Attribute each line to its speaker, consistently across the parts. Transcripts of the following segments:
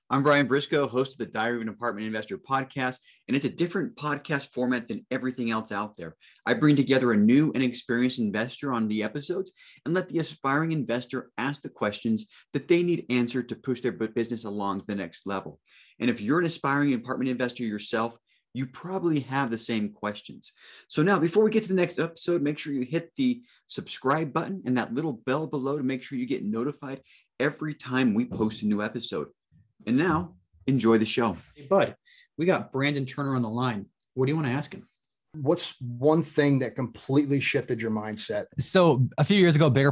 Speaker 1: I'm Brian Briscoe, host of the Diary of an Apartment Investor podcast, and it's a different podcast format than everything else out there. I bring together a new and experienced investor on the episodes and let the aspiring investor ask the questions that they need answered to push their business along to the next level. And if you're an aspiring apartment investor yourself, you probably have the same questions. So now, before we get to the next episode, make sure you hit the subscribe button and that little bell below to make sure you get notified every time we post a new episode. And now, enjoy the show. Hey, Bud, we got Brandon Turner on the line. What do you want to ask him?
Speaker 2: What's one thing that completely shifted your mindset?
Speaker 3: So a few years ago, the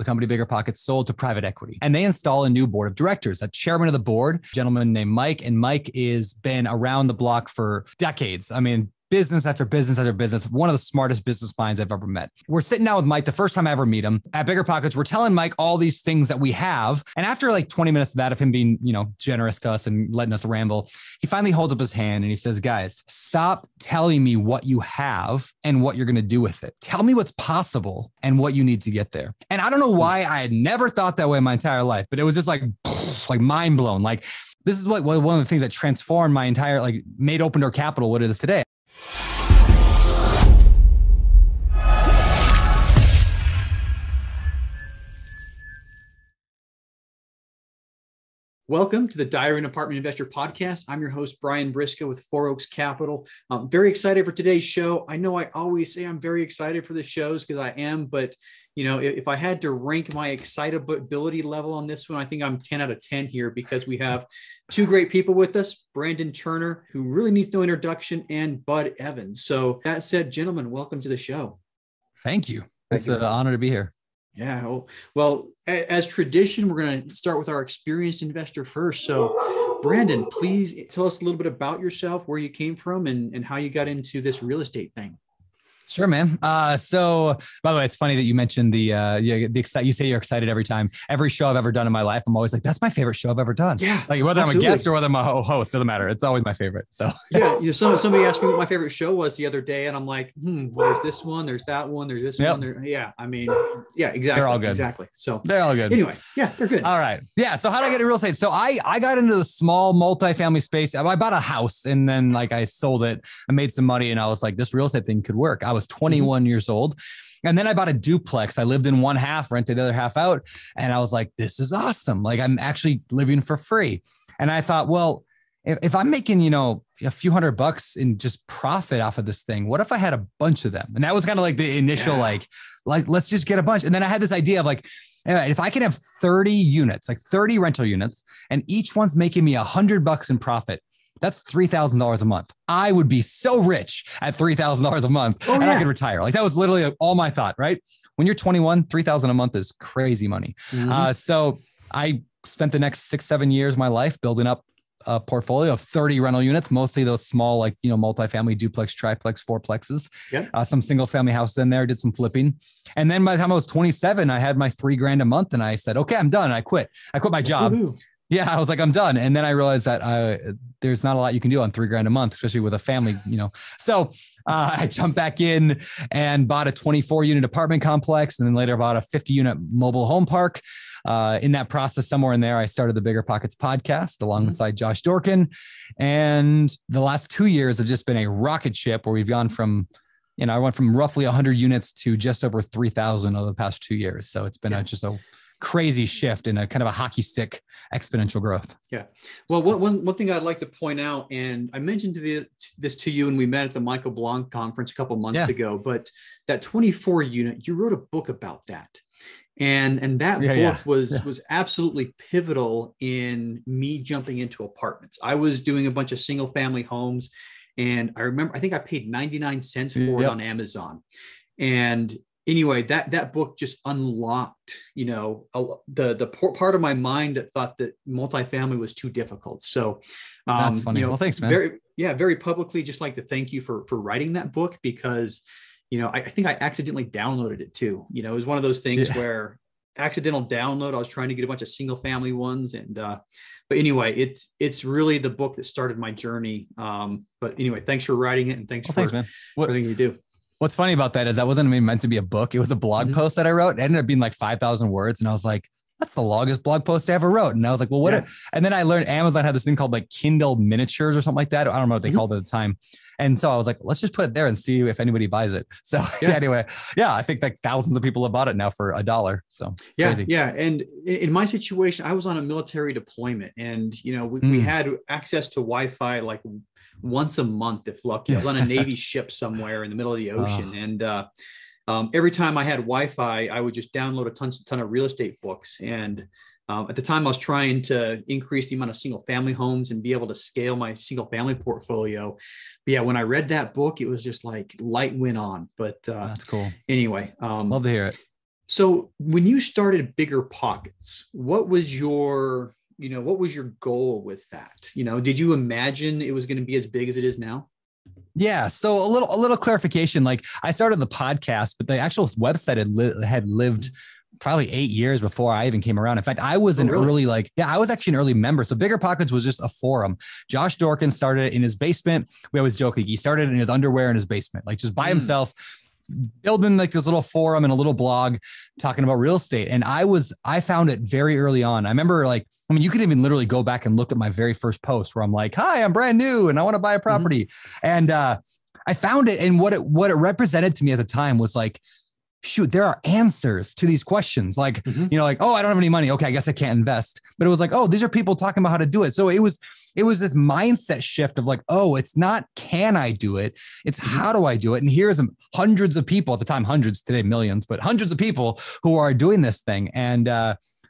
Speaker 3: company Bigger Pockets sold to private equity, and they install a new board of directors, a chairman of the board, a gentleman named Mike. And Mike has been around the block for decades. I mean, business after business after business, one of the smartest business minds I've ever met. We're sitting down with Mike the first time I ever meet him at Bigger Pockets. We're telling Mike all these things that we have. And after like 20 minutes of that, of him being, generous to us and letting us ramble, he finally holds up his hand and he says, guys, stop telling me what you have and what you're going to do with it. Tell me what's possible and what you need to get there. And I don't know why I had never thought that way in my entire life, but it was just like mind blown. Like, this is what one of the things that transformed my entire, made Open Door Capital what it is today.
Speaker 1: Welcome to the Diary of an Apartment Investor podcast. I'm your host, Brian Briscoe with Four Oaks Capital. I'm very excited for today's show. I know I always say I'm very excited for the shows because I am, but if I had to rank my excitability level on this one, I think I'm 10 out of 10 here because we have two great people with us, Brandon Turner, who really needs no introduction, and Bud Evans. So that said, gentlemen, welcome to the show.
Speaker 3: Thank you. It's an honor to be here.
Speaker 1: Yeah. Well, as tradition, we're going to start with our experienced investor first. So Brandon, please tell us a little bit about yourself, where you came from and how you got into this real estate thing.
Speaker 3: Sure, man. So by the way, it's funny that you mentioned you say you're excited every show I've ever done in my life. I'm always like, that's my favorite show I've ever done.
Speaker 1: Yeah.
Speaker 3: Like whether
Speaker 1: absolutely.
Speaker 3: I'm a guest or whether I'm a host, doesn't matter. It's always my favorite. So
Speaker 1: yeah. Somebody asked me what my favorite show was the other day and I'm like, well, there's this one, there's that one, there's this one. Yeah. I mean, yeah, exactly.
Speaker 3: They're all good.
Speaker 1: Exactly. So
Speaker 3: they're all good.
Speaker 1: Anyway, yeah, they're good.
Speaker 3: All right. Yeah. So how did I get into real estate? So I got into the small multifamily space. I bought a house and then I sold it. I made some money and I was like, this real estate thing could work. I was 21 years old. And then I bought a duplex. I lived in one half, rented the other half out. And I was like, this is awesome. I'm actually living for free. And I thought, well, if I'm making, a few $100 in just profit off of this thing, what if I had a bunch of them? And that was kind of like the initial, let's just get a bunch. And then I had this idea of if I can have 30 units, 30 rental units, and each one's making me $100 in profit, that's $3,000 a month. I would be so rich at $3,000 a month and I could retire. That was literally all my thought, right? When you're 21, $3,000 a month is crazy money. Mm-hmm. So I spent the next 6-7 years of my life building up a portfolio of 30 rental units, mostly those small, multifamily, duplex, triplex, fourplexes, some single family houses in there, did some flipping. And then by the time I was 27, I had my $3,000 a month and I said, okay, I'm done. I quit my job. Woo-hoo. Yeah, I was like, I'm done. And then I realized that there's not a lot you can do on $3,000 a month, especially with a family, So I jumped back in and bought a 24-unit apartment complex and then later bought a 50-unit mobile home park. In that process, somewhere in there, I started the Bigger Pockets podcast alongside Josh Dorkin. And the last 2 years have just been a rocket ship where we've gone from, I went from roughly 100 units to just over 3,000 over the past 2 years. So it's been just a crazy shift in a kind of a hockey stick exponential growth.
Speaker 1: Yeah. Well, one thing I'd like to point out, and I mentioned this to you when we met at the Michael Blanc conference a couple months ago, but that 24 unit, you wrote a book about that. And that book was absolutely pivotal in me jumping into apartments. I was doing a bunch of single family homes. And I think I paid 99 cents for it on Amazon. And anyway, that book just unlocked, the part of my mind that thought that multifamily was too difficult. So
Speaker 3: that's funny. Well, thanks, man.
Speaker 1: Very publicly, just like to thank you for writing that book because, I think I accidentally downloaded it too. It was one of those things where accidental download, I was trying to get a bunch of single family ones. And, but anyway, it's really the book that started my journey. But anyway, thanks for writing it. And thanks for everything you do.
Speaker 3: What's funny about that is that wasn't meant to be a book. It was a blog post that I wrote. It ended up being like 5,000 words. And I was like, that's the longest blog post I ever wrote. And I was like, well, what? And then I learned Amazon had this thing called like Kindle miniatures or something like that. I don't know what they called it at the time. And so I was like, let's just put it there and see if anybody buys it. So anyway, I think like thousands of people have bought it now for $1. So crazy.
Speaker 1: Yeah. And in my situation, I was on a military deployment, and we had access to Wi-Fi like once a month, if lucky. I was on a Navy ship somewhere in the middle of the ocean, and every time I had Wi-Fi, I would just download a ton of real estate books. And at the time, I was trying to increase the amount of single family homes and be able to scale my single family portfolio. But yeah, when I read that book, it was just like light went on. But
Speaker 3: that's cool.
Speaker 1: Anyway,
Speaker 3: love to hear it.
Speaker 1: So when you started Bigger Pockets, what was your goal with that? Did you imagine it was going to be as big as it is now?
Speaker 3: Yeah. So a little clarification. Like, I started the podcast, but the actual website had lived probably 8 years before I even came around. In fact, I was I was actually an early member. So Bigger Pockets was just a forum. Josh Dorkin started it in his basement. We always joke, he started it in his underwear in his basement, like just by himself, building like this little forum and a little blog talking about real estate. And I found it very early on. I remember you could even literally go back and look at my very first post where I'm like, hi, I'm brand new and I want to buy a property. And I found it. And what it represented to me at the time was like, shoot, there are answers to these questions. Like, like, oh, I don't have any money. Okay, I guess I can't invest. But it was like, oh, these are people talking about how to do it. So it was this mindset shift of like, oh, it's not, can I do it? It's how do I do it? And here's hundreds of people at the time, hundreds today, millions, but hundreds of people who are doing this thing. And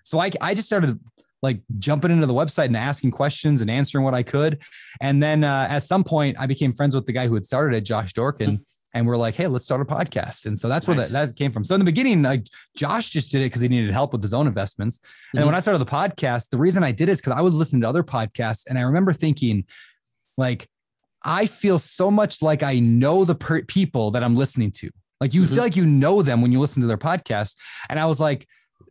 Speaker 3: so I just started like jumping into the website and asking questions and answering what I could. And then at some point I became friends with the guy who had started it, Josh Dorkin. And we're like, hey, let's start a podcast. And so that's where that came from. So in the beginning, like Josh just did it because he needed help with his own investments. And when I started the podcast, the reason I did it is because I was listening to other podcasts. And I remember thinking, like, I feel so much like I know the people that I'm listening to. Like you feel like you know them when you listen to their podcast. And I was like,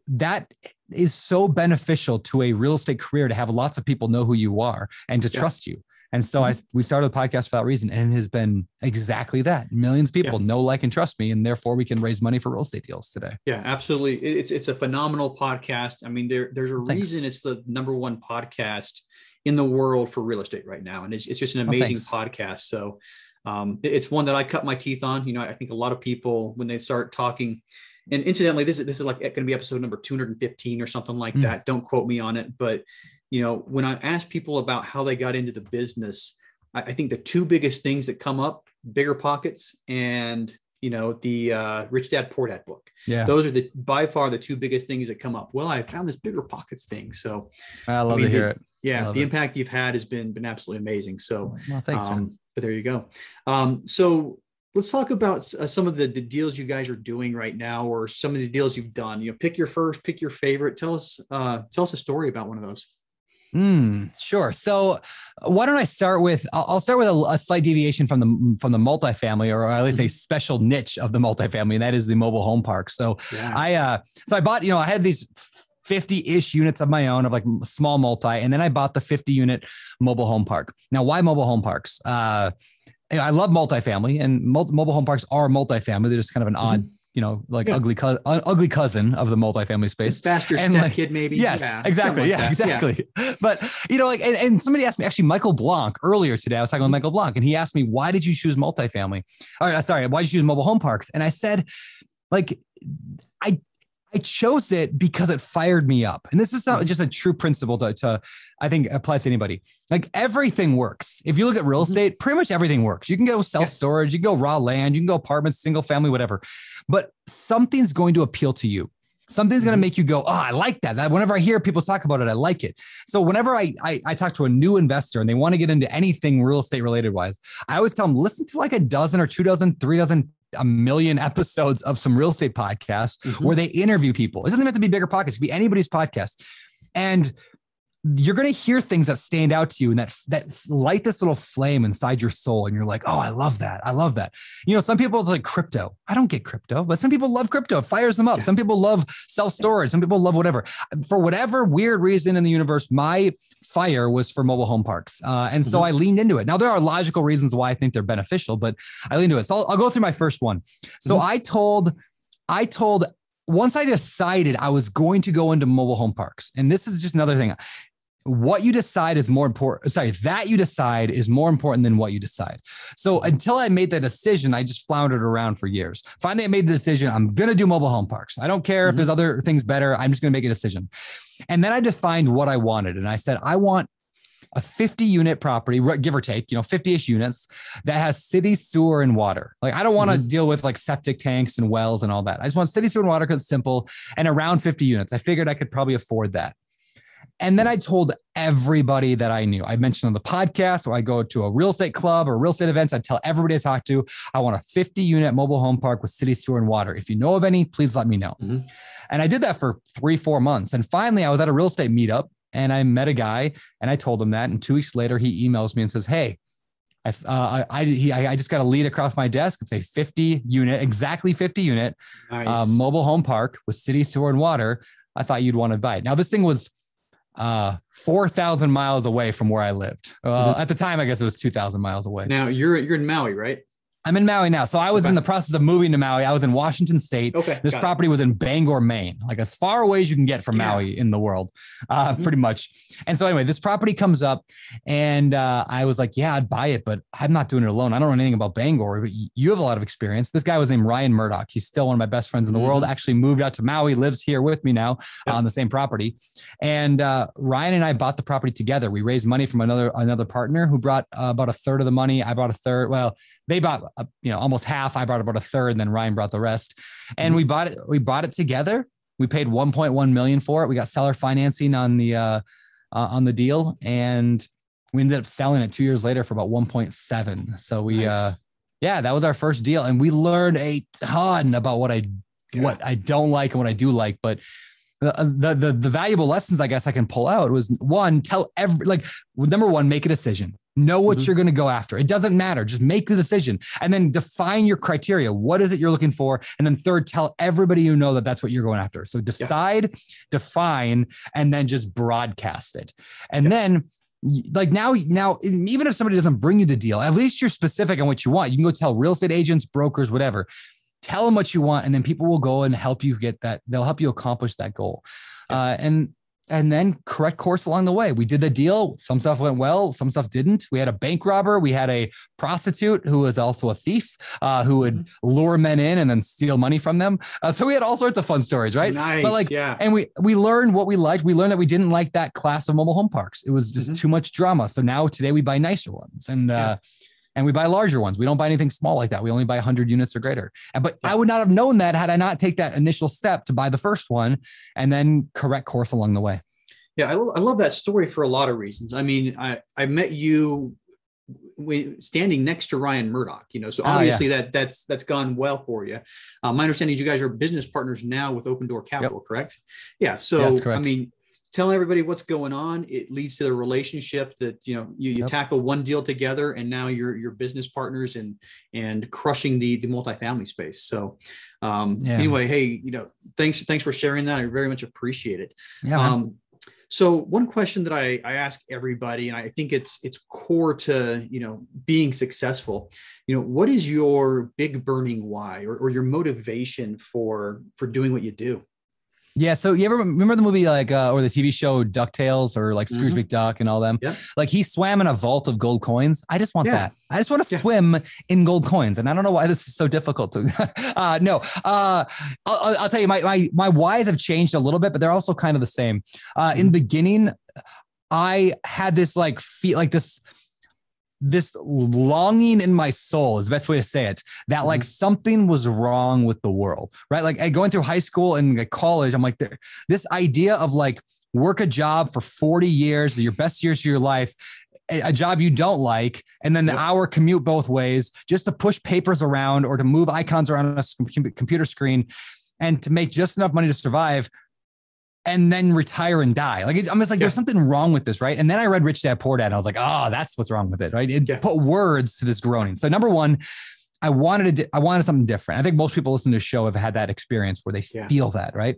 Speaker 3: that is so beneficial to a real estate career, to have lots of people know who you are and to trust you. And so we started the podcast for that reason. And it has been exactly that. Millions of people know, like, and trust me. And therefore we can raise money for real estate deals today. Yeah, absolutely. It's a phenomenal podcast. I mean, there's a reason it's the #1 podcast in the world for real estate right now. And it's just an amazing podcast. So it's one that I cut my teeth on. I think a lot of people, when they start talking, and incidentally, this is like going to be episode number 215 or something like that. Don't quote me on it, but when I ask people about how they got into the business, I think the two biggest things that come up, Bigger Pockets and, the Rich Dad Poor Dad book. Yeah. Those are by far the two biggest things that come up. Well, I found this Bigger Pockets thing. So I love to hear it.
Speaker 1: Yeah. The impact you've had has been absolutely amazing. So,
Speaker 3: well, thanks, man.
Speaker 1: But there you go. So let's talk about some of the deals you guys are doing right now, or some of the deals you've done. Pick your favorite. Tell us a story about one of those.
Speaker 3: Sure. So why don't I start with, I'll start with a slight deviation from the multifamily, or at least a special niche of the multifamily, and that is the mobile home park. So I bought, I had these 50-ish units of my own of like small multi, and then I bought the 50 unit mobile home park. Now, why mobile home parks? I love multifamily, and mobile home parks are multifamily. They're just kind of an odd, ugly cousin of the multifamily space.
Speaker 1: Faster step kid, maybe.
Speaker 3: Yes, exactly. Yeah, exactly. Yeah. But, and somebody asked me, actually, Michael Blanc earlier today, I was talking with Michael Blanc, and he asked me, why did you choose multifamily? Why did you choose mobile home parks? And I said, I chose it because it fired me up. And this is not just a true principle to I think applies to anybody. Like, everything works. If you look at real estate, pretty much everything works. You can go self-storage, you can go raw land, you can go apartments, single family, whatever. But something's going to appeal to you. Something's going to make you go, oh, I like that. Whenever I hear people talk about it, I like it. So whenever I talk to a new investor and they want to get into anything real estate related wise, I always tell them, listen to like a dozen or 2 dozen, 3 dozen, a million episodes of some real estate podcasts where they interview people. It doesn't have to be Bigger Pockets. It could be anybody's podcast. And you're going to hear things that stand out to you and that light this little flame inside your soul. And you're like, oh, I love that. I love that. Some people, it's like crypto. I don't get crypto, but some people love crypto. It fires them up. Yeah. Some people love self-storage. Some people love whatever. For whatever weird reason in the universe, my fire was for mobile home parks. And so I leaned into it. Now, there are logical reasons why I think they're beneficial, but I leaned into it. So I'll go through my first one. So I told once I decided I was going to go into mobile home parks, and this is just another thing, what you decide is more important. Sorry, that you decide is more important than what you decide. So until I made that decision, I just floundered around for years. Finally, I made the decision. I'm going to do mobile home parks. I don't care if there's other things better. I'm just going to make a decision. And then I defined what I wanted. And I said, I want a 50 unit property, give or take, 50-ish units that has city sewer and water. Like, I don't want to deal with like septic tanks and wells and all that. I just want city sewer and water because it's simple, and around 50 units. I figured I could probably afford that. And then I told everybody that I knew. I mentioned on the podcast, or I go to a real estate club or real estate events. I tell everybody I talk to, I want a 50 unit mobile home park with city sewer and water. If you know of any, please let me know. And I did that for 3-4 months. And finally I was at a real estate meetup and I met a guy and I told him that. And 2 weeks later, he emails me and says, hey, I just got a lead across my desk. It's a 50 unit, exactly 50 unit mobile home park with city sewer and water. I thought you'd want to buy it. Now, this thing was 4,000 miles away from where I lived. At the time, I guess it was 2,000 miles away.
Speaker 1: Now you're in Maui, right?
Speaker 3: I'm in Maui now. So I was in the process of moving to Maui. I was in Washington State. This property was in Bangor, Maine, like as far away as you can get from Maui in the world, pretty much. And so anyway, this property comes up and I was like, yeah, I'd buy it, but I'm not doing it alone. I don't know anything about Bangor, but you have a lot of experience. This guy was named Ryan Murdoch. He's still one of my best friends in the world, actually moved out to Maui, lives here with me now on the same property. And Ryan and I bought the property together. We raised money from another partner who brought about a third of the money. I brought a third. Well, they bought almost half. I brought about a third, and then Ryan brought the rest. And we bought it. We bought it together. We paid $1.1 million for it. We got seller financing on the deal, and we ended up selling it 2 years later for about 1.7. So we, that was our first deal, and we learned a ton about what I don't like and what I do like. But the valuable lessons I guess I can pull out was number one, make a decision. Know what you're going to go after. It doesn't matter. Just make the decision and then define your criteria. What is it you're looking for? And then third, tell everybody you know that that's what you're going after. So decide, define, and then just broadcast it. And then like now, even if somebody doesn't bring you the deal, at least you're specific on what you want. You can go tell real estate agents, brokers, whatever. Tell them what you want, and then people will go and help you get that. They'll help you accomplish that goal. And then correct course along the way. We did the deal. Some stuff went well. Some stuff didn't. We had a bank robber. We had a prostitute who was also a thief who would lure men in and then steal money from them. So we had all sorts of fun stories, right?
Speaker 1: Nice.
Speaker 3: But and we learned what we liked. We learned that we didn't like that class of mobile home parks. It was just too much drama. So now today we buy nicer ones and we buy larger ones. We don't buy anything small like that. We only buy 100 units or greater. But I would not have known that had I not take that initial step to buy the first one and then correct course along the way.
Speaker 1: Yeah, I love that story for a lot of reasons. I mean, I met you standing next to Ryan Murdoch, so obviously that's gone well for you. My understanding is you guys are business partners now with Open Door Capital, correct? Yeah. So, I mean, tell everybody what's going on. It leads to the relationship that, you tackle one deal together and now you're business partners and crushing the multifamily space. So anyway, hey, thanks for sharing that. I very much appreciate it.
Speaker 3: Yeah,
Speaker 1: so one question that I ask everybody, and I think it's core to, being successful, what is your big burning why or your motivation for doing what you do?
Speaker 3: Yeah. So you ever remember the movie or the TV show DuckTales or like Scrooge McDuck and all them? Yeah. Like he swam in a vault of gold coins. I just want that. I just want to swim in gold coins. And I don't know why this is so difficult to I'll tell you, my whys have changed a little bit, but they're also kind of the same. In the beginning, I had this this longing in my soul is the best way to say it, that like something was wrong with the world, right? Like going through high school and college, I'm like, this idea of like work a job for 40 years, your best years of your life, a job you don't like, and then the hour commute both ways just to push papers around or to move icons around on a computer screen and to make just enough money to survive and then retire and die. Like, I'm just like, there's something wrong with this, right? And then I read Rich Dad Poor Dad and I was like, oh, that's what's wrong with it, right? It put words to this groaning. So number one, I wanted something different. I think most people listening to the show have had that experience where they feel that, right?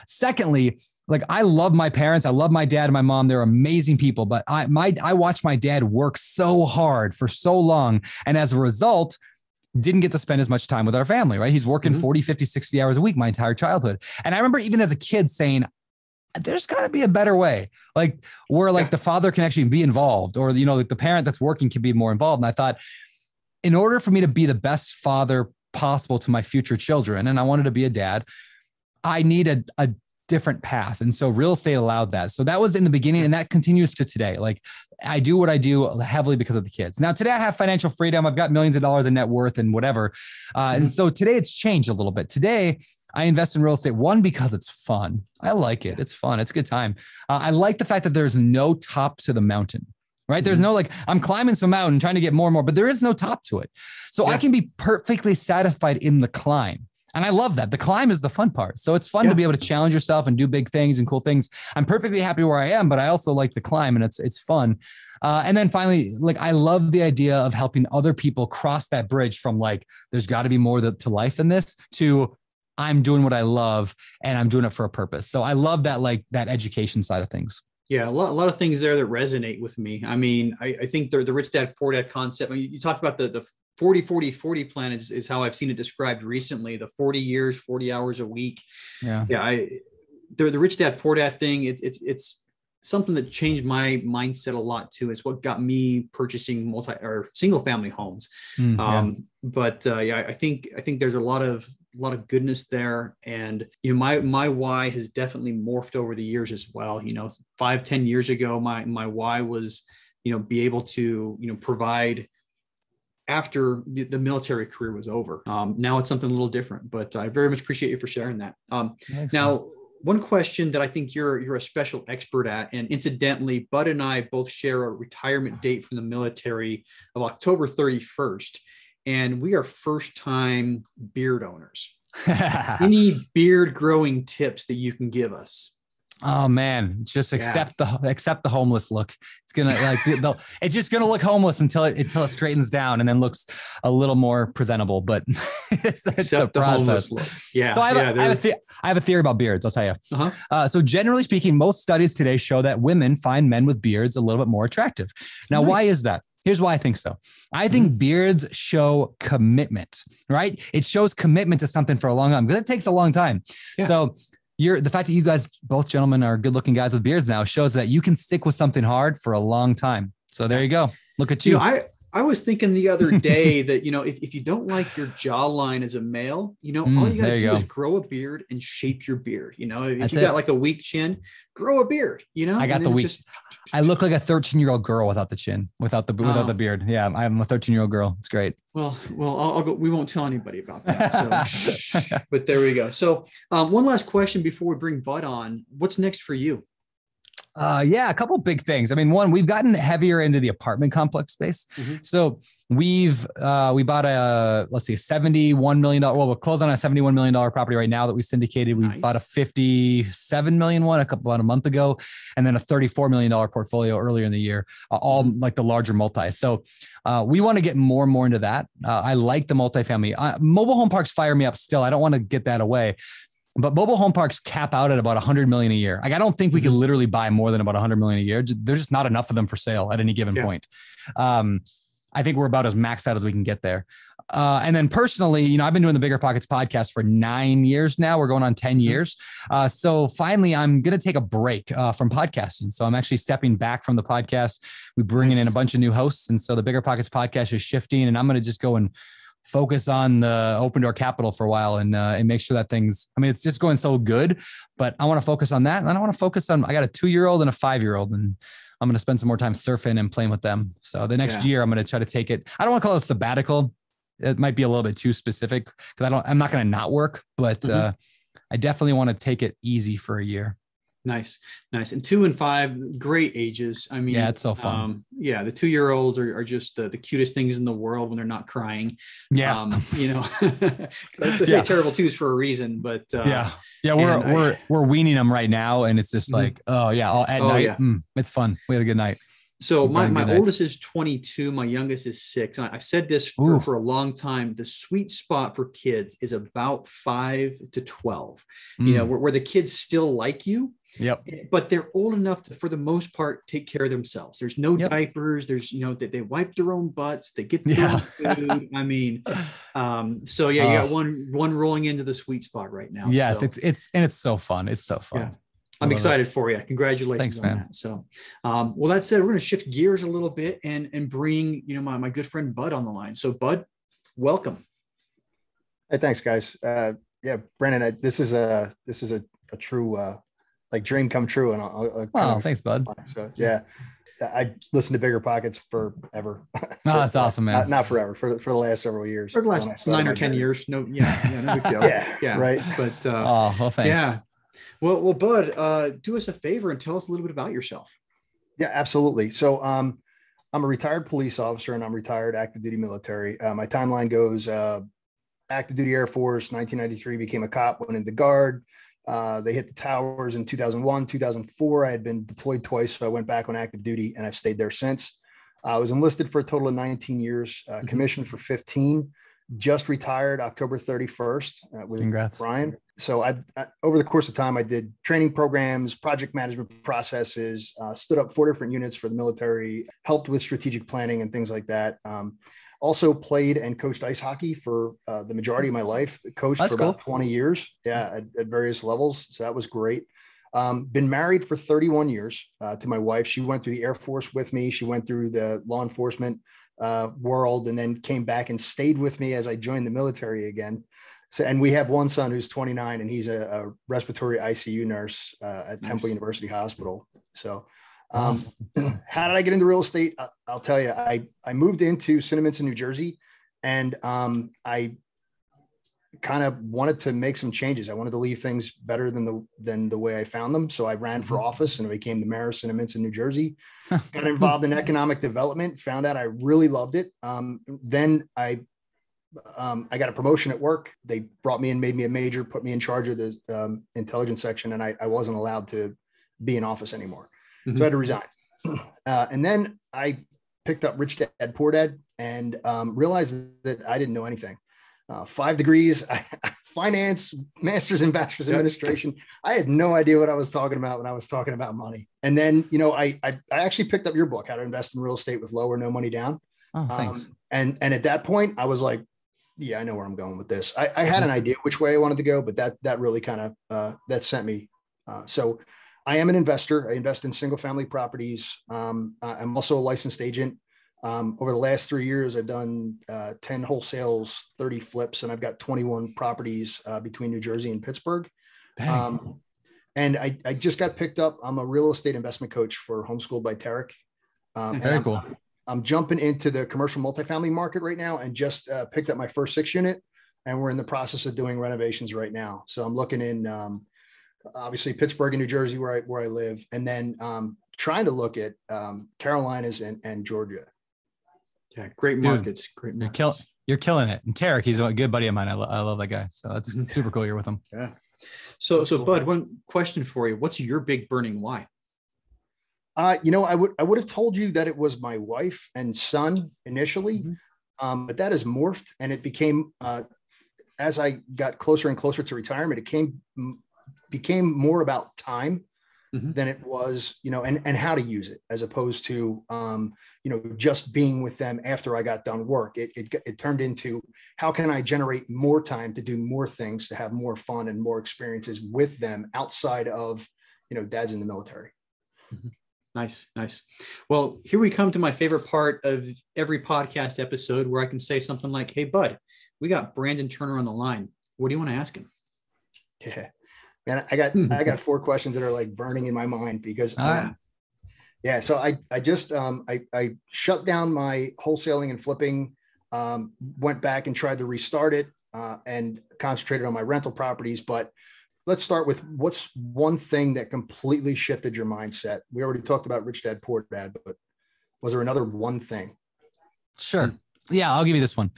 Speaker 3: Secondly, like I love my parents. I love my dad and my mom. They're amazing people, but I watched my dad work so hard for so long. And as a result, didn't get to spend as much time with our family, right? He's working 40, 50, 60 hours a week my entire childhood. And I remember even as a kid saying, there's got to be a better way, like where like the father can actually be involved, or, you know, like the parent that's working can be more involved. And I thought, in order for me to be the best father possible to my future children, and I wanted to be a dad, I need a different path. And so real estate allowed that. So that was in the beginning, and that continues to today. Like I do what I do heavily because of the kids. Now, today I have financial freedom. I've got millions of dollars in net worth and whatever. And so today it's changed a little bit. Today I invest in real estate, one, because it's fun. I like it. It's fun. It's a good time. I like the fact that there's no top to the mountain, right? There's no, like, I'm climbing some mountain trying to get more and more, but there is no top to it. So I can be perfectly satisfied in the climb. And I love that. The climb is the fun part. So it's fun to be able to challenge yourself and do big things and cool things. I'm perfectly happy where I am, but I also like the climb, and it's fun. And then finally, like, I love the idea of helping other people cross that bridge from like, there's got to be more to life than this, to I'm doing what I love and I'm doing it for a purpose. So I love that, like that education side of things.
Speaker 1: Yeah, a lot of things there that resonate with me. I mean, I think the rich dad, poor dad concept, I mean, you talked about the 40-40-40 plan is how I've seen it described recently, the 40 years, 40 hours a week. Yeah. The rich dad, poor dad thing, it's something that changed my mindset a lot too. It's what got me purchasing single family homes. But I think there's a lot of goodness there. And, you know, my why has definitely morphed over the years as well. You know, 5-10 years ago, my why was, you know, be able to, you know, provide after the military career was over. Now it's something a little different, but I very much appreciate you for sharing that. Now, one question that I think you're a special expert at, and incidentally, Bud and I both share a retirement date from the military of October 31st. And we are first-time beard owners. Any beard growing tips that you can give us?
Speaker 3: Oh man, just accept the homeless look. It's gonna like it's just gonna look homeless until it straightens down and then looks a little more presentable. But it's the homeless look. Yeah. So I have a theory about beards. I'll tell you. So generally speaking, most studies today show that women find men with beards a little bit more attractive. Now, why is that? Here's why I think so. I think beards show commitment, right? It shows commitment to something for a long time, because it takes a long time. Yeah. So the fact that you guys, both gentlemen, are good looking guys with beards now shows that you can stick with something hard for a long time. So there you go. Look at you.
Speaker 1: You know, I was thinking the other day that, you know, if you don't like your jawline as a male, you know, all you got to do is grow a beard and shape your beard. You know, if you got like a weak chin, grow a beard, you know.
Speaker 3: I got the weak. I look like a 13-year-old girl without the chin, without the beard. Yeah, I'm a 13-year-old girl. It's great.
Speaker 1: Well, I'll go. We won't tell anybody about that. So, but there we go. So, one last question before we bring Bud on. What's next for you?
Speaker 3: A couple of big things. I mean, one, we've gotten heavier into the apartment complex space. So we bought $71 million. Well, we're closed on a $71 million property right now that we syndicated. We bought a $57 million one about a month ago, and then a $34 million portfolio earlier in the year, all like the larger multi. So we want to get more and more into that. I like the multifamily. Mobile home parks fire me up still. I don't want to get that away. But mobile home parks cap out at about 100 million a year. Like, I don't think we could literally buy more than about 100 million a year. There's just not enough of them for sale at any given point. I think we're about as maxed out as we can get there. And then personally, you know, I've been doing the Bigger Pockets podcast for 9 years now. We're going on 10 years. So finally, I'm going to take a break from podcasting. So I'm actually stepping back from the podcast. We're bringing in a bunch of new hosts. And so the Bigger Pockets podcast is shifting, and I'm going to just go and focus on the Open Door Capital for a while and make sure that it's just going so good, but I want to focus on that. And I want to focus on, I got a 2-year-old and a 5-year-old, and I'm going to spend some more time surfing and playing with them. So the next year I'm going to try to take it. I don't want to call it sabbatical. It might be a little bit too specific because I'm not going to not work, but I definitely want to take it easy for a year.
Speaker 1: Nice. And 2 and 5, great ages. I mean,
Speaker 3: it's so fun.
Speaker 1: The 2-year-olds are just the cutest things in the world when they're not crying. You know, they say terrible twos for a reason, but we're weaning them right now, and it's just like, at night. It's fun. We had a good night. So my oldest is 22. My youngest is 6. And I said this for a long time. The sweet spot for kids is about 5 to 12, you know, where the kids still like you,
Speaker 3: Yep.
Speaker 1: But they're old enough to, for the most part, take care of themselves. There's no diapers. There's, they wipe their own butts. They get their own food. I mean, so yeah, you got one rolling into the sweet spot right now.
Speaker 3: Yes,
Speaker 1: so.
Speaker 3: it's so fun. It's so fun.
Speaker 1: Yeah. I'm excited for you. Congratulations on that. So, well, that said, we're going to shift gears a little bit and bring, my good friend Bud on the line. So Bud, welcome.
Speaker 2: Hey, thanks guys. Yeah, Brandon, this is a true, like dream come true. And
Speaker 3: thanks, Bud.
Speaker 2: So yeah, I listened to Bigger Pockets forever.
Speaker 3: That's awesome, man.
Speaker 2: Not forever, for the last several years.
Speaker 1: For the last 9 or 10 years. No, no big deal.
Speaker 2: yeah, right.
Speaker 1: But
Speaker 3: well, thanks.
Speaker 1: Yeah. Well, Bud, do us a favor and tell us a little bit about yourself.
Speaker 2: Yeah, absolutely. So I'm a retired police officer and I'm retired active duty military. My timeline goes active duty Air Force, 1993, became a cop, went into Guard. They hit the towers in 2001, 2004. I had been deployed twice, so I went back on active duty and I've stayed there since. I was enlisted for a total of 19 years, commissioned for 15, just retired October 31st with
Speaker 3: Congrats.
Speaker 2: Brian. So I over the course of time, I did training programs, project management processes, stood up 4 different units for the military, helped with strategic planning and things like that. Also played and coached ice hockey for the majority of my life. Coached for about 20 years, at various levels. So that was great. Been married for 31 years to my wife. She went through the Air Force with me. She went through the law enforcement world and then came back and stayed with me as I joined the military again. So, and we have one son who's 29 and he's a respiratory ICU nurse at Temple University Hospital. So how did I get into real estate? I'll tell you, I moved into Cinnaminson, New Jersey, and I kind of wanted to make some changes. I wanted to leave things better than the way I found them. So I ran for office and I became the mayor of Cinnaminson, New Jersey. Got involved in economic development, found out I really loved it. Then I got a promotion at work. They brought me in, made me a major, put me in charge of the intelligence section, and I wasn't allowed to be in office anymore. So I had to resign. And then I picked up Rich Dad, Poor Dad and realized that I didn't know anything. 5 degrees, finance, master's and bachelor's administration. I had no idea what I was talking about when I was talking about money. And then, I actually picked up your book, How to Invest in Real Estate with Low or No Money Down.
Speaker 3: Oh, thanks.
Speaker 2: And at that point, I was like, yeah, I know where I'm going with this. I had an idea which way I wanted to go, but that really kind of, that sent me. So I am an investor. I invest in single family properties. I'm also a licensed agent. Over the last 3 years, I've done 10 wholesales, 30 flips, and I've got 21 properties between New Jersey and Pittsburgh. And I just got picked up. I'm a real estate investment coach for Homeschooled by Tarek.
Speaker 3: Very cool.
Speaker 2: I'm jumping into the commercial multifamily market right now and just picked up my first 6 unit. And we're in the process of doing renovations right now. So I'm looking in obviously Pittsburgh and New Jersey where I live, and then trying to look at Carolinas and Georgia.
Speaker 1: Yeah, great markets. Great markets.
Speaker 3: You're killing it. And Tarek, he's a good buddy of mine. I love that guy. So that's super cool. You're with him.
Speaker 1: Yeah. So Bud, one question for you. What's your big burning why?
Speaker 2: I would have told you that it was my wife and son initially, but that has morphed, and it became as I got closer and closer to retirement, it became more about time than it was, and how to use it, as opposed to, just being with them after I got done work. It turned into, how can I generate more time to do more things, to have more fun and more experiences with them outside of, dad's in the military.
Speaker 1: Nice. Well, here we come to my favorite part of every podcast episode, where I can say something like, hey, Bud, we got Brandon Turner on the line. What do you want to ask him?
Speaker 2: Yeah. Man, I got 4 questions that are like burning in my mind because, so I just, I shut down my wholesaling and flipping, went back and tried to restart it and concentrated on my rental properties. But let's start with, what's one thing that completely shifted your mindset? We already talked about Rich Dad, Poor Dad, but was there another one thing?
Speaker 3: Sure. Yeah, I'll give you this one.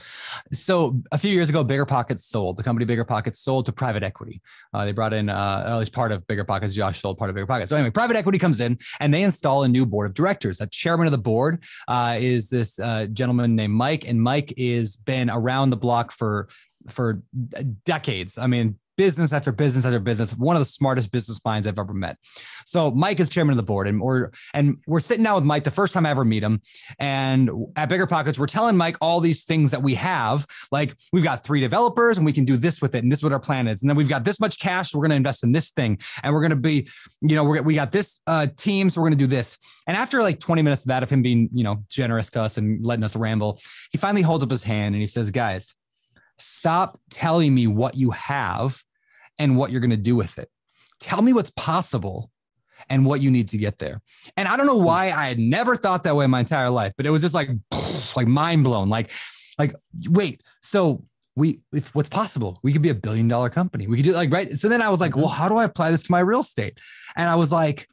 Speaker 3: So a few years ago, Bigger Pockets sold. The company Bigger Pockets sold to private equity. They brought in, at least part of Bigger Pockets. Josh sold part of Bigger Pockets. So anyway, private equity comes in and they install a new board of directors. The chairman of the board is this gentleman named Mike. And Mike is been around the block for decades. I mean, business after business after business, one of the smartest business minds I've ever met. So Mike is chairman of the board, and we're sitting down with Mike the first time I ever meet him. And at Bigger Pockets, we're telling Mike all these things that we have. Like, we've got 3 developers and we can do this with it. And this is what our plan is. And then we've got this much cash. So we're going to invest in this thing. And we're going to be, we got this team. So we're going to do this. And after like 20 minutes of that, of him being, generous to us and letting us ramble, he finally holds up his hand and he says, guys, stop telling me what you have and what you're going to do with it. Tell me what's possible and what you need to get there. And I don't know why I had never thought that way in my entire life, but it was just like mind blown. Like, wait, so if what's possible, we could be $1 billion company. We could do right. So then I was like, well, how do I apply this to my real estate? And I was like,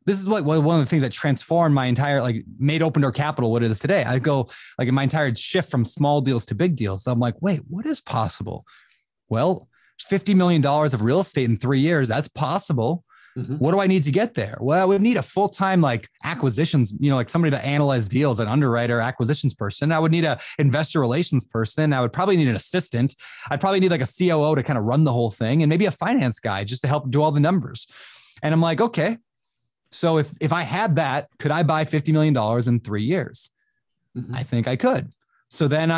Speaker 3: this is one of the things that transformed my entire, made Open Door Capital what it is today. I go in my entire shift from small deals to big deals. So I'm like, wait, what is possible? Well, $50 million of real estate in 3 years, that's possible. Mm-hmm. What do I need to get there? Well, I would need a full-time acquisitions, somebody to analyze deals, an underwriter, acquisitions person. I would need a investor relations person. I would probably need an assistant. I'd probably need a COO to kind of run the whole thing, and maybe a finance guy just to help do all the numbers. And I'm like, okay, so if I had that, could I buy $50 million in 3 years? Mm-hmm. I think I could. So then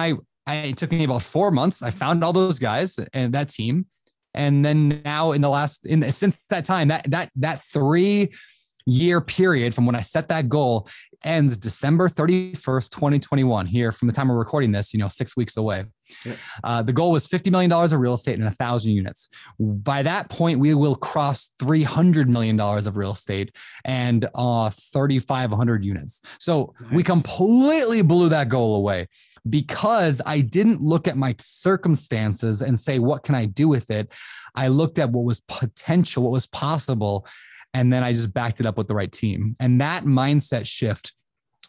Speaker 3: it took me about 4 months. I found all those guys and that team. And then now since that time, that 3-year period from when I set that goal ends December 31st, 2021, here from the time we're recording this, 6 weeks away. Yeah. The goal was $50 million of real estate and 1,000 units. By that point, we will cross $300 million of real estate and 3,500 units. So nice. We completely blew that goal away because I didn't look at my circumstances and say, what can I do with it? I looked at what was potential, what was possible. And then I just backed it up with the right team. And that mindset shift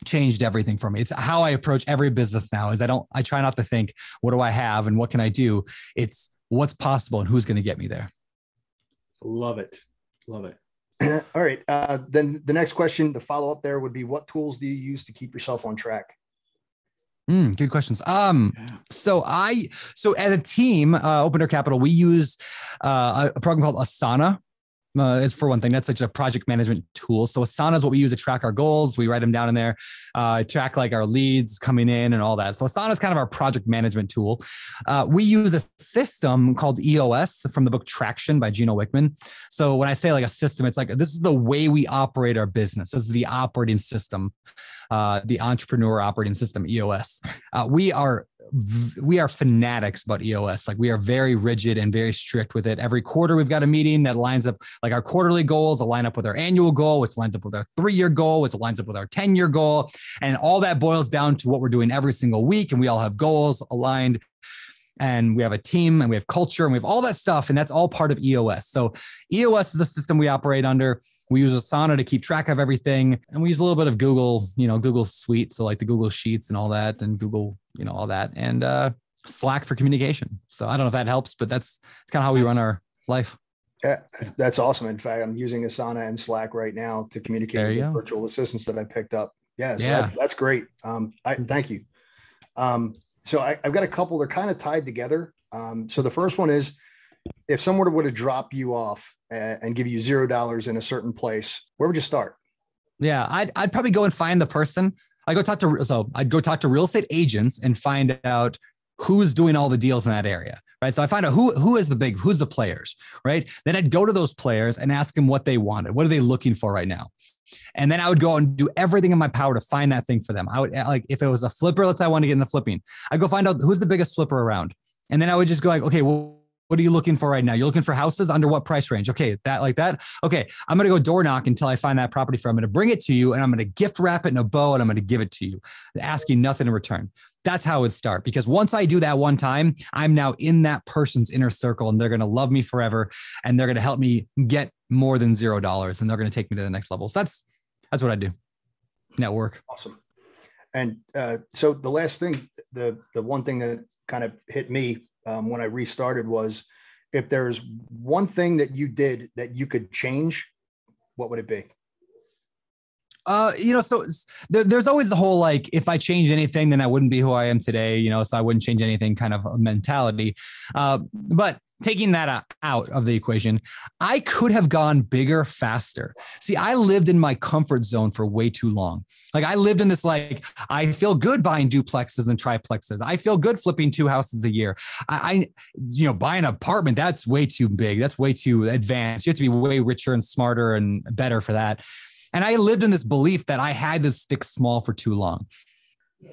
Speaker 3: changed everything for me. It's how I approach every business now. I try not to think, what do I have and what can I do? It's what's possible and who's going to get me there.
Speaker 1: Love it. Love it.
Speaker 2: All right. Then the next question, the follow-up there would be, what tools do you use to keep yourself on track?
Speaker 3: Good questions. So as a team, Open Door Capital, we use a program called Asana. Is for one thing, that's such a project management tool. So Asana is what we use to track our goals. We write them down in there, track our leads coming in and all that. So Asana is kind of our project management tool. We use a system called EOS from the book Traction by Gino Wickman. So when I say a system, it's this is the way we operate our business. This is the operating system, the entrepreneur operating system, EOS. We are fanatics about EOS. We are very rigid and very strict with it. Every quarter, we've got a meeting that lines up our quarterly goals, align up with our annual goal, which lines up with our 3-year goal, which lines up with our 10-year goal. And all that boils down to what we're doing every single week. And we all have goals aligned. And we have a team and we have culture and we have all that stuff. And that's all part of EOS. So EOS is a system we operate under. We use Asana to keep track of everything. And we use a little bit of Google, Google Suite. So the Google Sheets and all that, and Google, all that, and Slack for communication. So I don't know if that helps, but it's kind of how we run our life.
Speaker 2: Yeah, that's awesome. In fact, I'm using Asana and Slack right now to communicate with virtual assistants that I picked up. Yeah, so that's great. Thank you. So I've got a couple, they're kind of tied together. So the first one is, if someone were to drop you off and give you $0 in a certain place, where would you start?
Speaker 3: Yeah, I'd probably go and find the person. I'd go talk to real estate agents and find out who's doing all the deals in that area, right? So I find out who's the players, right? Then I'd go to those players and ask them what they wanted. What are they looking for right now? And then I would go out and do everything in my power to find that thing for them. I would if it was a flipper, let's say I want to get in the flipping, I'd go find out who's the biggest flipper around. And then I would just go okay, well, what are you looking for right now? You're looking for houses under what price range? Okay, that. Okay, I'm going to go door knock until I find that property for. I'm going to bring it to you and I'm going to gift wrap it in a bow and I'm going to give it to you, asking nothing in return. That's how it would start. Because once I do that one time, I'm now in that person's inner circle and they're going to love me forever. And they're going to help me get more than $0 and they're going to take me to the next level. So that's what I do. Network.
Speaker 2: Awesome. And so the last thing, the one thing that kind of hit me when I restarted was, if there's one thing that you did that you could change, what would it be?
Speaker 3: So there's always the whole, if I change anything, then I wouldn't be who I am today, so I wouldn't change anything kind of a mentality. But taking that out of the equation, I could have gone bigger faster. See, I lived in my comfort zone for way too long. Like I lived in this, like, I feel good buying duplexes and triplexes. I feel good flipping 2 houses a year. Buying an apartment, that's way too big. That's way too advanced. You have to be way richer and smarter and better for that. And I lived in this belief that I had to stick small for too long.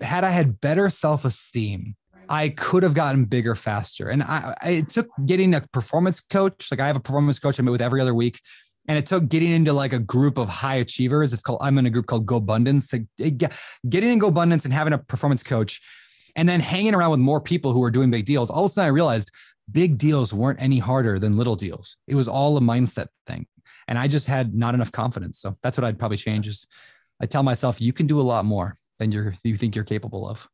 Speaker 3: Had I had better self-esteem, I could have gotten bigger faster. And it took getting a performance coach. Like I have a performance coach I meet with every other week. And it took getting into like a group of high achievers. I'm in a group called GoBundance. Getting in GoBundance and having a performance coach and then hanging around with more people who are doing big deals. All of a sudden I realized big deals weren't any harder than little deals. It was all a mindset thing. And I just had not enough confidence. So that's what I'd probably change is I tell myself, you can do a lot more than you think you're capable of.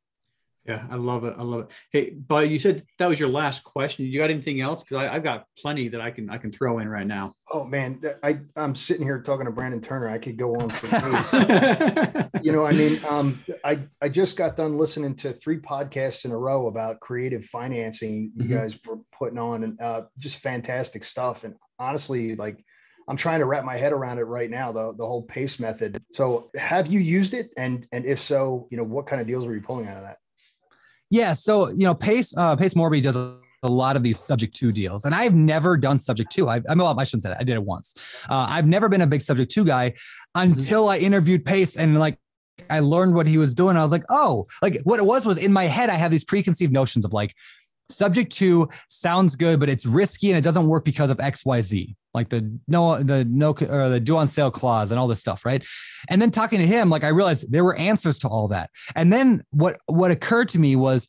Speaker 1: Yeah, I love it. I love it. Hey, but you said that was your last question. You got anything else? Because I've got plenty that I can throw in right now.
Speaker 2: Oh man, I'm sitting here talking to Brandon Turner. I could go on for days. I just got done listening to 3 podcasts in a row about creative financing you guys were putting on, and just fantastic stuff. And honestly, like I'm trying to wrap my head around it right now, the whole PACE method. So have you used it? And if so, what kind of deals were you pulling out of that?
Speaker 3: Yeah. So, Pace Morby does a lot of these subject to deals, and I've never done subject to. I shouldn't say that. I did it once. I've never been a big subject to guy until I interviewed Pace and like I learned what he was doing. I was like, oh, like what it was in my head. I have these preconceived notions of like subject to sounds good, but it's risky and it doesn't work because of X, Y, Z. Like the due on sale clause and all this stuff. Right. And then talking to him, like I realized there were answers to all that. And then what occurred to me was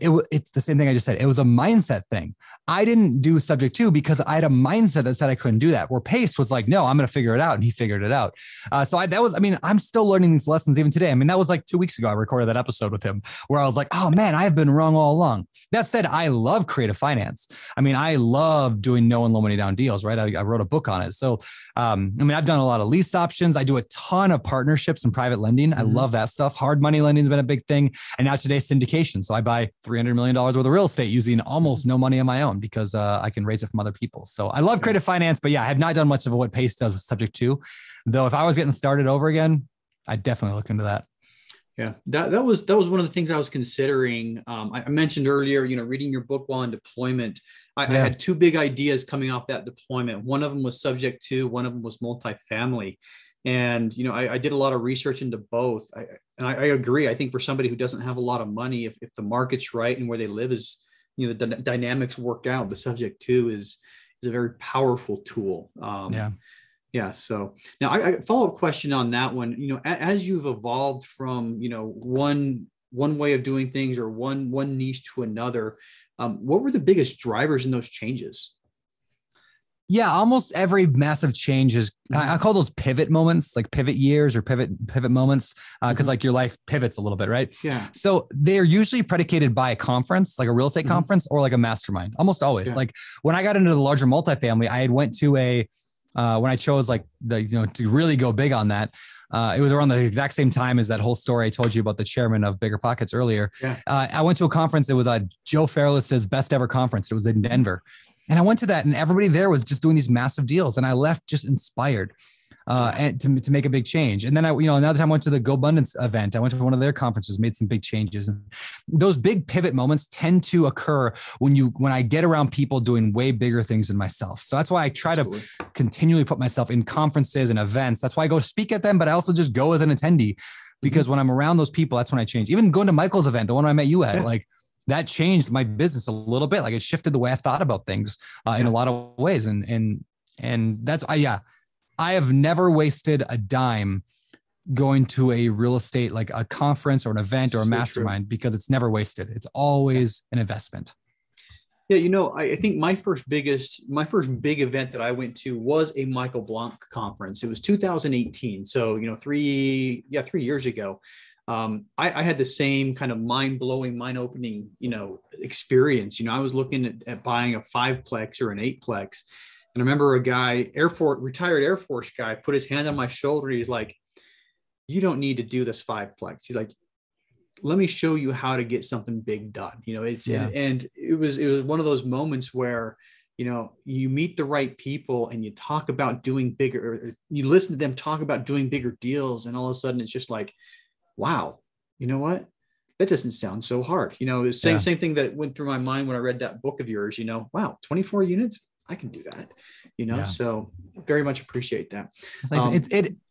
Speaker 3: it's the same thing I just said. It was a mindset thing. I didn't do subject to because I had a mindset that said I couldn't do that. Where Pace was like, no, I'm going to figure it out. And he figured it out. I'm still learning these lessons even today. I mean, that was like 2 weeks ago. I recorded that episode with him where I was like, oh man, I've been wrong all along. That said, I love creative finance. I mean, I love doing no and low money down deals, right? I wrote a book on it. So, I've done a lot of lease options. I do a ton of partnerships and private lending. I love that stuff. Hard money lending has been a big thing. And now today syndication. So I buy $300 million worth of real estate using almost no money on my own because I can raise it from other people. So I love creative finance, but yeah, I have not done much of what Pace does with subject to, though. If I was getting started over again, I'd definitely look into that.
Speaker 1: Yeah, that was one of the things I was considering. I mentioned earlier, reading your book while in deployment. I had 2 big ideas coming off that deployment. One of them was subject to, one of them was multifamily. And, I did a lot of research into both. I agree. I think for somebody who doesn't have a lot of money, if the market's right and where they live is, the dynamics work out, the subject to is a very powerful tool. Yeah. So now I follow-up question on that one, as you've evolved from, one way of doing things or one niche to another, what were the biggest drivers in those changes?
Speaker 3: Yeah, almost every massive change is, I call those pivot moments, like pivot years or pivot moments, because like your life pivots a little bit, right?
Speaker 1: Yeah.
Speaker 3: So they're usually predicated by a conference, like a real estate conference or like a mastermind, almost always. Yeah. Like when I got into the larger multifamily, I had went to when I chose like to really go big on that, it was around the exact same time as that whole story I told you about the chairman of Bigger Pockets earlier. Yeah. I went to a conference. It was Joe Fairless's best ever conference. It was in Denver. And I went to that and everybody there was just doing these massive deals. And I left just inspired and to make a big change. And then another time I went to the GoBundance event. I went to one of their conferences, made some big changes. And those big pivot moments tend to occur when I get around people doing way bigger things than myself. So that's why I try to continually put myself in conferences and events. That's why I go speak at them, but I also just go as an attendee because when I'm around those people, that's when I change. Even going to Michael's event, the one I met you at, that changed my business a little bit. Like it shifted the way I thought about things in a lot of ways. And that's, I have never wasted a dime going to a real estate, like a conference or an event or a mastermind, because it's never wasted. It's always an investment.
Speaker 1: Yeah. I think my first big event that I went to was a Michael Blanc conference. It was 2018. So, 3 years ago. I had the same kind of mind-blowing, mind-opening, experience. I was looking at buying a 5-plex or an 8-plex. And I remember a guy, retired Air Force guy, put his hand on my shoulder. He's like, you don't need to do this 5-plex. He's like,
Speaker 4: let me show you how to get something big done. And it was one of those moments where, you meet the right people and you talk about doing bigger, or you listen to them talk about doing bigger deals. And all of a sudden it's just like, wow, you know what? That doesn't sound so hard. The same thing that went through my mind when I read that book of yours, wow, 24 units, I can do that, so very much appreciate that.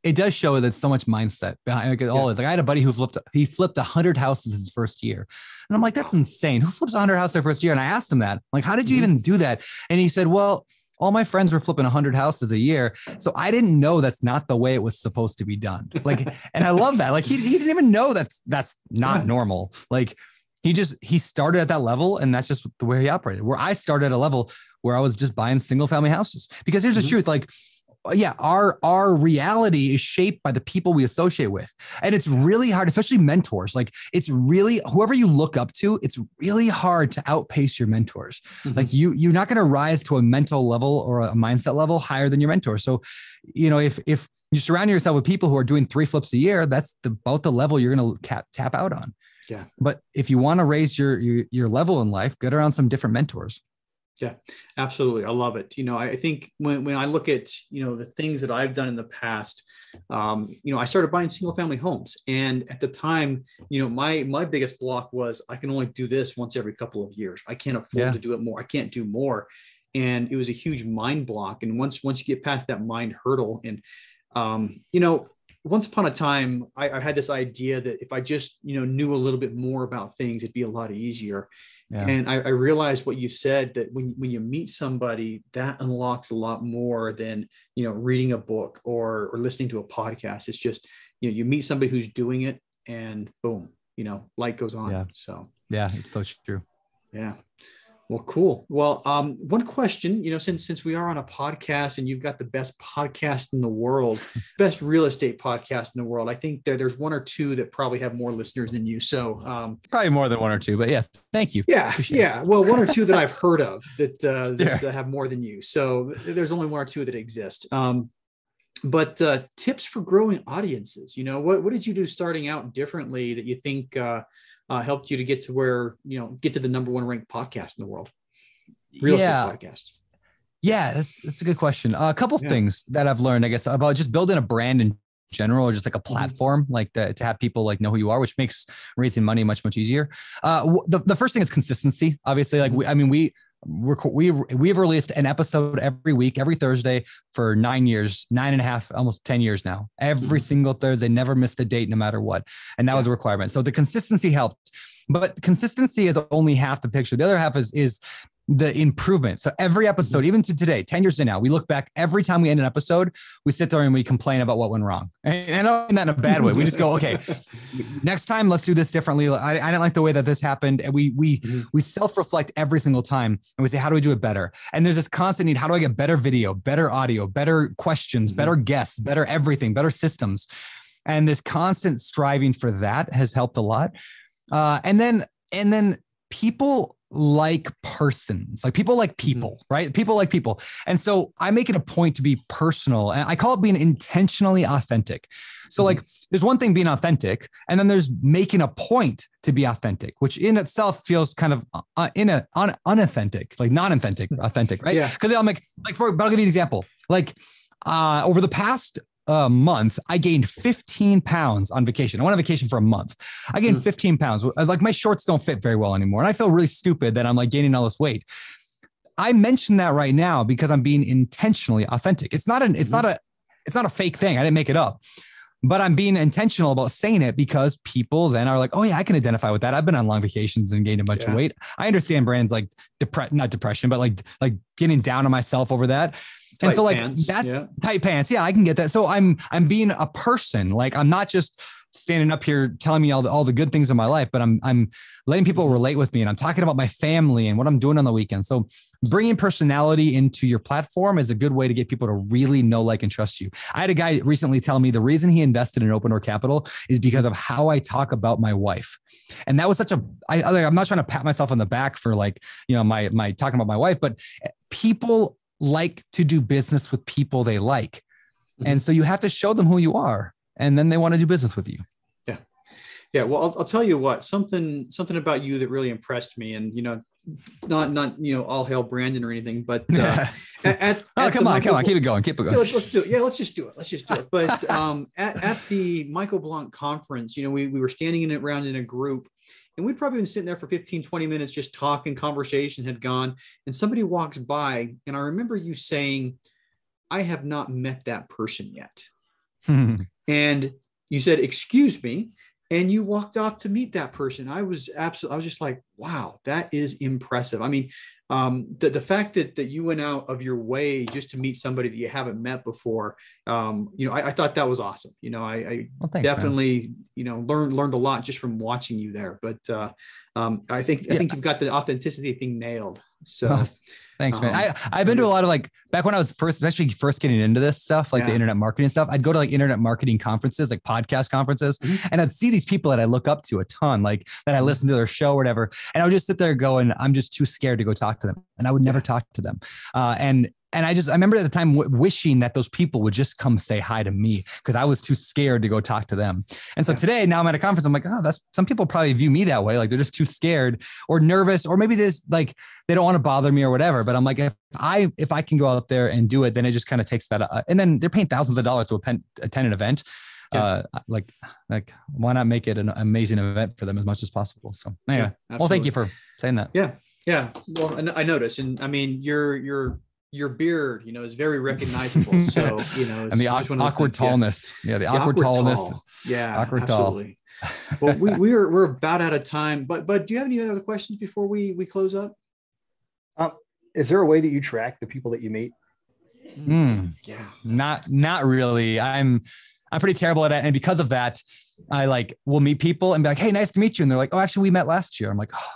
Speaker 3: It does show that so much mindset behind it all. Is like, I had a buddy who flipped 100 houses his first year. And I'm like, that's insane. Who flips 100 houses their first year? And I asked him that, like, how did you even do that? And he said, well, all my friends were flipping 100 houses a year. So I didn't know that's not the way it was supposed to be done. Like, and I love that. Like he didn't even know that's not normal. Like he started at that level, and that's just the way he operated. Where I started at a level where I was just buying single family houses, because here's the truth. Like, our reality is shaped by the people we associate with. And it's really hard, especially mentors. Like, it's really, whoever you look up to, it's really hard to outpace your mentors. Like you're not going to rise to a mental level or a mindset level higher than your mentor. So, if you surround yourself with people who are doing 3 flips a year, that's about the level you're going to tap out on. Yeah. But if you want to raise your level in life, get around some different mentors.
Speaker 4: Yeah, absolutely. I love it. I think when I look at, the things that I've done in the past, I started buying single family homes. And at the time, my biggest block was I can only do this once every couple of years. I can't afford to do it more. I can't do more. And it was a huge mind block. And once you get past that mind hurdle, and, once upon a time, I had this idea that if I just, knew a little bit more about things, it'd be a lot easier. Yeah. And I realized what you said, that when you meet somebody, that unlocks a lot more than, reading a book or listening to a podcast. It's just, you meet somebody who's doing it, and boom, light goes on.
Speaker 3: Yeah.
Speaker 4: So,
Speaker 3: yeah, it's so true.
Speaker 4: Yeah. Well, cool. Well, one question, since we are on a podcast and you've got the best podcast in the world, best real estate podcast in the world, I think there's 1 or 2 that probably have more listeners than you. So
Speaker 3: probably more than 1 or 2, but yes, thank you.
Speaker 4: Yeah. Yeah. Well, 1 or 2 that I've heard of that have more than you. So there's only 1 or 2 that exist. But tips for growing audiences, what did you do starting out differently that you think helped you to get to where, get to the #1 ranked podcast in the world? Real estate podcast.
Speaker 3: Yeah, that's a good question. A couple of things that I've learned, I guess, about just building a brand in general, or just like a platform, like to have people like know who you are, which makes raising money much much easier. The first thing is consistency. Obviously, like we've released an episode every week, every Thursday for 9 years, 9.5, almost 10 years now. Every single Thursday, never missed a date, no matter what. And that was a requirement. So the consistency helped, but consistency is only half the picture. The other half is the improvement. So every episode, even to today, 10 years in now, we look back every time we end an episode, we sit there and we complain about what went wrong. And I don't mean that in a bad way. We just go, okay, next time, let's do this differently. I didn't like the way that this happened. And we self-reflect every single time, and we say, how do we do it better? And there's this constant need. How do I get better video, better audio, better questions, better guests, better everything, better systems? And this constant striving for that has helped a lot. And then people like persons, like people like people, right? People like people. And so I make it a point to be personal, and I call it being intentionally authentic. So like there's one thing being authentic, and then there's making a point to be authentic, which in itself feels kind of unauthentic, like non-authentic, authentic, right? Yeah. Because I'll give you an example. Like over the past month, I gained 15 pounds on vacation. I went on vacation for a month. I gained 15 pounds. Like my shorts don't fit very well anymore. And I feel really stupid that I'm like gaining all this weight. I mention that right now because I'm being intentionally authentic. It's not a fake thing. I didn't make it up, but I'm being intentional about saying it because people then are like, oh yeah, I can identify with that. I've been on long vacations and gained a bunch of weight. I understand Brandon's like not depression, but like getting down on myself over that.
Speaker 4: Tight
Speaker 3: and so like
Speaker 4: pants.
Speaker 3: That's tight pants. Yeah, I can get that. So I'm being a person. Like I'm not just standing up here telling me all the good things in my life, but I'm letting people relate with me, and I'm talking about my family and what I'm doing on the weekend. So bringing personality into your platform is a good way to get people to really know, like, and trust you. I had a guy recently tell me the reason he invested in Open Door Capital is because of how I talk about my wife. And that was I'm not trying to pat myself on the back for like, my talking about my wife, but people like to do business with people they like. And so you have to show them who you are, and then they want to do business with you.
Speaker 4: Yeah. Yeah. Well, I'll tell you what, something about you that really impressed me, and, not, all hail Brandon or anything, but
Speaker 3: come on, keep it going.
Speaker 4: Yeah, let's do it. Yeah, let's just do it. But at the Michael Blanc conference, we were standing around in a group, and we'd probably been sitting there for 15, 20 minutes, just talking, conversation had gone, and somebody walks by, and I remember you saying, I have not met that person yet. And you said, excuse me. And you walked off to meet that person. I was just like, wow, that is impressive. I mean, the fact that you went out of your way just to meet somebody that you haven't met before, I thought that was awesome. I
Speaker 3: thanks,
Speaker 4: definitely, learned a lot just from watching you there. But I think you've got the authenticity thing nailed. So.
Speaker 3: Thanks, man. I've been to a lot of back when I was especially first getting into this stuff, the internet marketing stuff, I'd go to internet marketing conferences, podcast conferences, and I'd see these people that I look up to a ton, that I listen to their show or whatever. And I would just sit there going, I'm just too scared to go talk to them. And I would never talk to them. And I remember at the time wishing that those people would just come say hi to me because I was too scared to go talk to them. And so today, now I'm at a conference, I'm like, oh, some people probably view me that way. They're just too scared or nervous, or maybe this, they don't want to bother me or whatever. But I'm like, if I can go out there and do it, then it just kind of takes that. And then they're paying thousands of dollars to attend an event. Why not make it an amazing event for them as much as possible? So anyway, well, thank you for saying that.
Speaker 4: Yeah. Yeah. Well, I noticed, and I mean, your beard, is very recognizable. So,
Speaker 3: and the awkward tallness. Yeah. The awkward tallness.
Speaker 4: Tall. Yeah,
Speaker 3: awkward
Speaker 4: absolutely. Well, we're about out of time, but do you have any other questions before we close up?
Speaker 2: Is there a way that you track the people that you meet?
Speaker 3: Yeah. Not really. I'm pretty terrible at it. And because of that, I will meet people and be like, hey, nice to meet you. And they're like, oh, actually we met last year. I'm like, oh,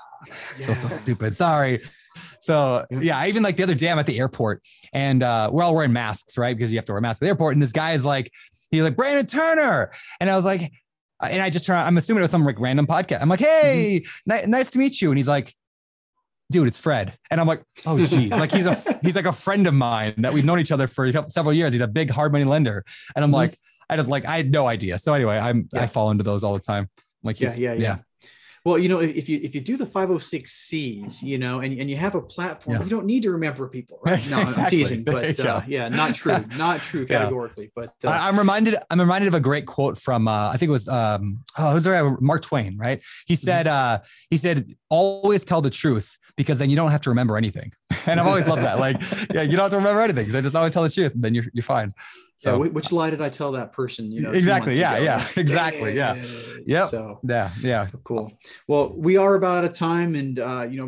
Speaker 3: feel so stupid. Sorry. So yeah, even the other day I'm at the airport and we're all wearing masks, right? Because you have to wear masks at the airport. And this guy is he's like, Brandon Turner. And I was like, and I just turned, I'm assuming it was some random podcast. I'm like, hey, nice to meet you. And he's like, dude, it's Fred. And I'm like, oh geez. He's like a friend of mine that we've known each other for several years. He's a big hard money lender. And I'm like, I had no idea. So anyway, I fall into those all the time. I'm like, yeah.
Speaker 4: Well, if you do the 506Cs, and you have a platform, you don't need to remember people, right? No, exactly. I'm teasing, but not true categorically. But
Speaker 3: I'm reminded of a great quote from I think it was Mark Twain, right? He said always tell the truth because then you don't have to remember anything. And I've always loved that. You don't have to remember anything because I just always tell the truth, and then you're fine. So
Speaker 4: which lie did I tell that person?
Speaker 3: Exactly. Yeah. Exactly. Yeah. Yep.
Speaker 4: So
Speaker 3: yeah.
Speaker 4: Cool. Well, we are about out of time, and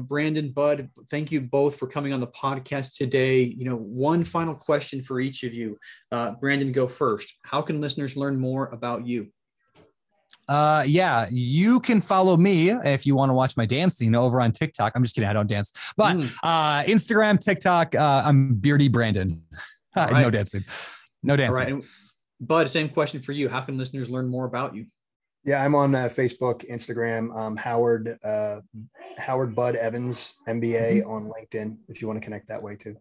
Speaker 4: Brandon, Bud, thank you both for coming on the podcast today. One final question for each of you. Brandon, go first. How can listeners learn more about you?
Speaker 3: You can follow me if you want to watch my dancing over on TikTok. I'm just kidding. I don't dance, but Instagram, TikTok, I'm Beardy Brandon. Right. No dancing. No dancing.
Speaker 4: All right. And Bud, same question for you. How can listeners learn more about you?
Speaker 2: Yeah, I'm on Facebook, Instagram, Howard Bud Evans, MBA on LinkedIn, if you want to connect that way too.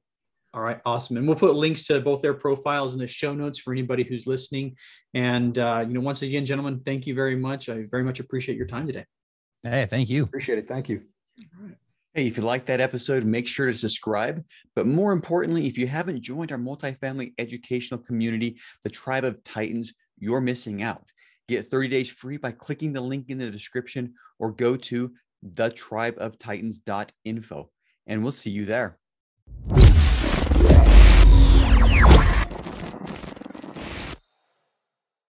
Speaker 4: All right. Awesome. And we'll put links to both their profiles in the show notes for anybody who's listening. And, once again, gentlemen, thank you very much. I very much appreciate your time today.
Speaker 3: Hey, thank you.
Speaker 2: Appreciate it. Thank you.
Speaker 1: All right. Hey, if you like that episode, make sure to subscribe. But more importantly, if you haven't joined our multifamily educational community, the Tribe of Titans, you're missing out. Get 30 days free by clicking the link in the description or go to thetribeoftitans.info. And we'll see you there.